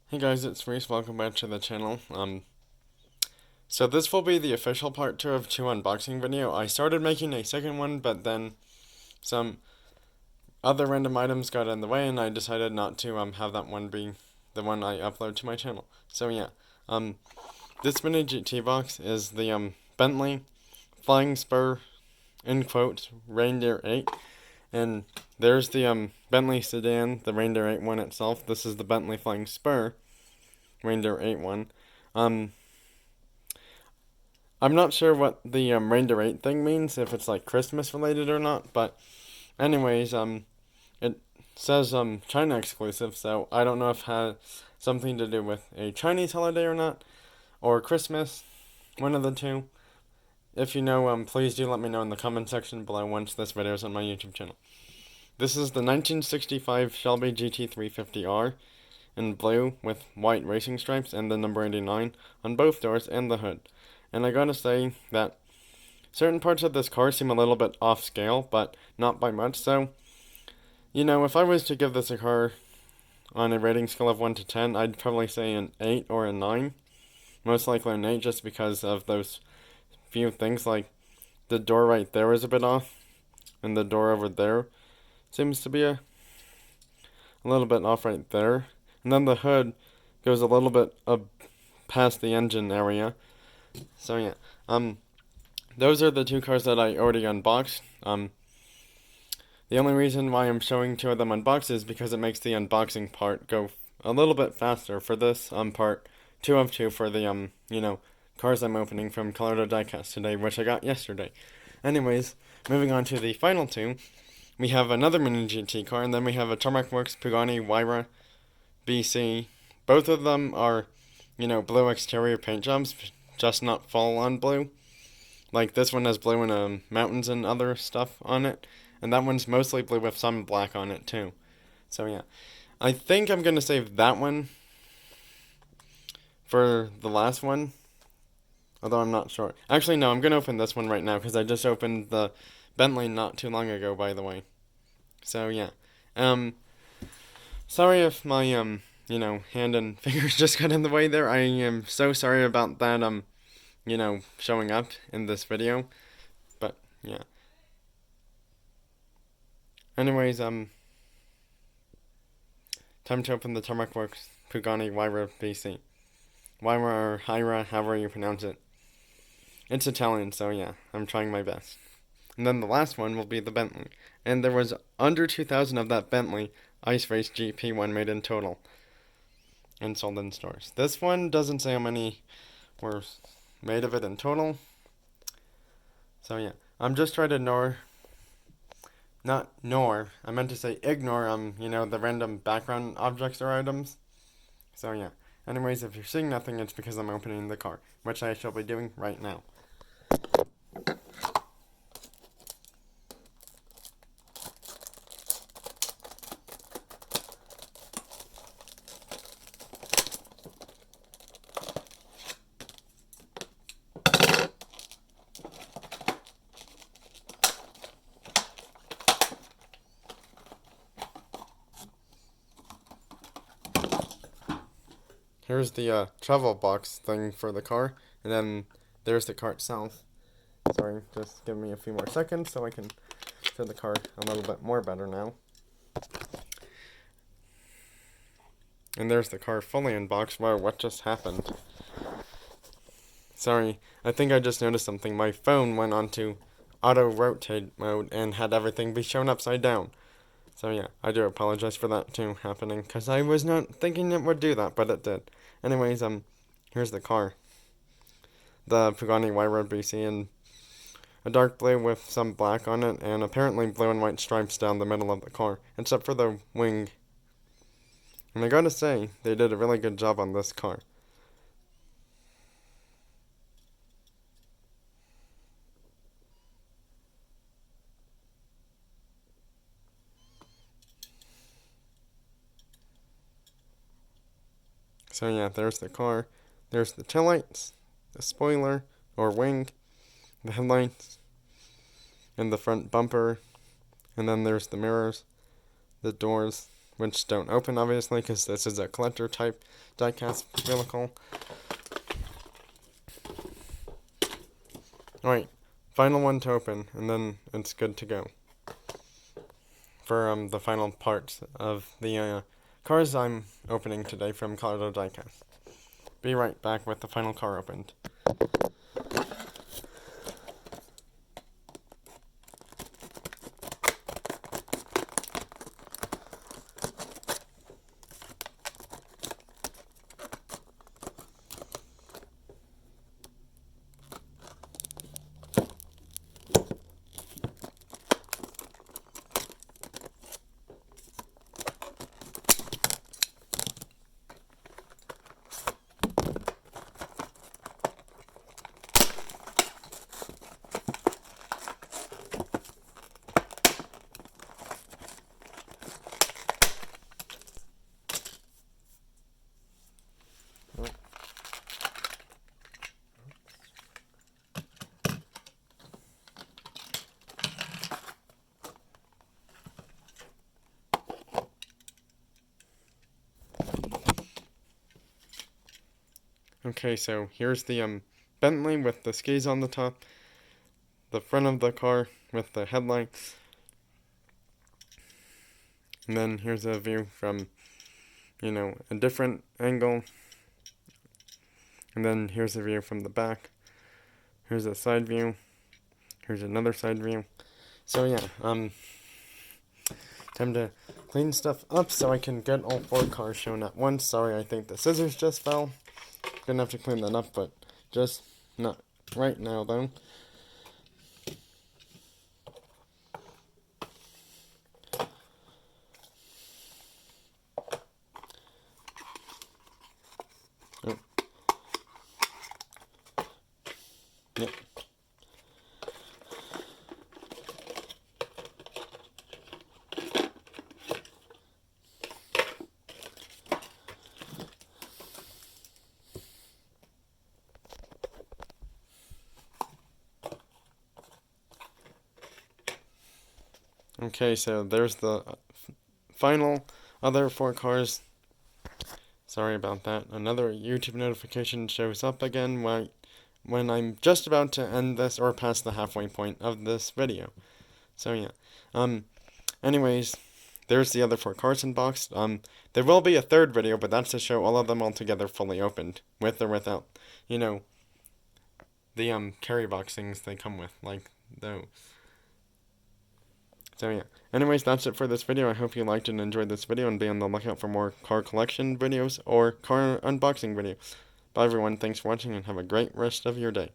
Hey guys, it's Reese. Welcome back to the channel. So this will be the official part 2 of 2 unboxing video. I started making a second one, but then some other random items got in the way, and I decided not to have that one be the one I upload to my channel. So yeah, this mini GT box is the Bentley Flying Spur, in quote, Reindeer 8, and there's the Bentley sedan, the Reindeer 8 one itself. This is the Bentley Flying Spur Reindeer 8 one. Um, I'm not sure what the Reindeer 8 thing means, if it's like Christmas related or not, but anyways, it says China exclusive, so I don't know if it has something to do with a Chinese holiday or not, or Christmas, one of the two. If you know, please do let me know in the comment section below once this video is on my YouTube channel. This is the 1965 Shelby GT350R in blue with white racing stripes and the number 89 on both doors and the hood. And I gotta say that certain parts of this car seem a little bit off scale, but not by much. So, you know, if I was to give this a car on a rating scale of 1 to 10, I'd probably say an 8 or a 9. Most likely an 8 just because of those few things, like the door right there is a bit off, and the door over there seems to be a little bit off right there. And then the hood goes a little bit past the engine area. So yeah, those are the two cars that I already unboxed. The only reason why I'm showing two of them unboxed is because it makes the unboxing part go a little bit faster for this part 2 of 2 for the cars I'm opening from Colorado Diecast today, which I got yesterday. Anyways, moving on to the final two, we have another mini GT car, and then we have a Tarmac Works Pagani Huayra BC. Both of them are, blue exterior paint jobs, just not full on blue. Like this one has blue and mountains and other stuff on it, and that one's mostly blue with some black on it too. So yeah, I think I'm gonna save that one for the last one, although I'm not sure. Actually, no, I'm gonna open this one right now because I just opened the Bentley not too long ago, by the way. So yeah, sorry if my hand and fingers just got in the way there. I am so sorry about that showing up in this video. But yeah. Anyways, time to open the Tarmac Works Pagani Huayra BC. Huayra or Hyra, however you pronounce it. It's Italian, so yeah, I'm trying my best. And then the last one will be the Bentley. And there was under 2,000 of that Bentley Ice Race GP one made in total and sold in stores. This one doesn't say how many were made of it in total. So yeah, I'm just trying to ignore the random background objects or items. So yeah, anyways, if you're seeing nothing, it's because I'm opening the car, which I shall be doing right now. Here's the travel box thing for the car, and then there's the car itself. Sorry, just give me a few more seconds so I can show the car a little bit more better now. And there's the car fully unboxed. Wow, what just happened? Sorry, I think I just noticed something. My phone went onto auto rotate mode and had everything be shown upside down. So yeah, I do apologize for that too happening, because I was not thinking it would do that, but it did. Anyways, here's the car. The Pagani Huayra BC in a dark blue with some black on it, and apparently blue and white stripes down the middle of the car, except for the wing. And I gotta say, they did a really good job on this car. So yeah, there's the car. There's the taillights, the spoiler, or wing, the headlights, and the front bumper. And then there's the mirrors, the doors, which don't open, obviously, because this is a collector type diecast vehicle. Alright, final one to open, and then it's good to go for the final parts of the cars I'm opening today from Colorado Diecast. Be right back with the final car opened. Okay, so here's the Bentley with the skis on the top, the front of the car with the headlights, and then here's a view from, a different angle, and then here's a view from the back, here's a side view, here's another side view. So yeah, time to clean stuff up so I can get all 4 cars shown at once. Sorry, I think the scissors just fell. Gonna have to clean that up, but just not right now, though. Oh. Yep. Okay, so there's the final other 4 cars. Sorry about that. Another YouTube notification shows up again when I'm just about to end this or past the halfway point of this video. So yeah. Anyways, there's the other 4 cars unboxed. There will be a third video, but that's to show all of them all together fully opened, with or without, the carry box things they come with, like those. So yeah. Anyways, that's it for this video. I hope you liked and enjoyed this video, and be on the lookout for more car collection videos or car unboxing videos. Bye everyone, thanks for watching, and have a great rest of your day.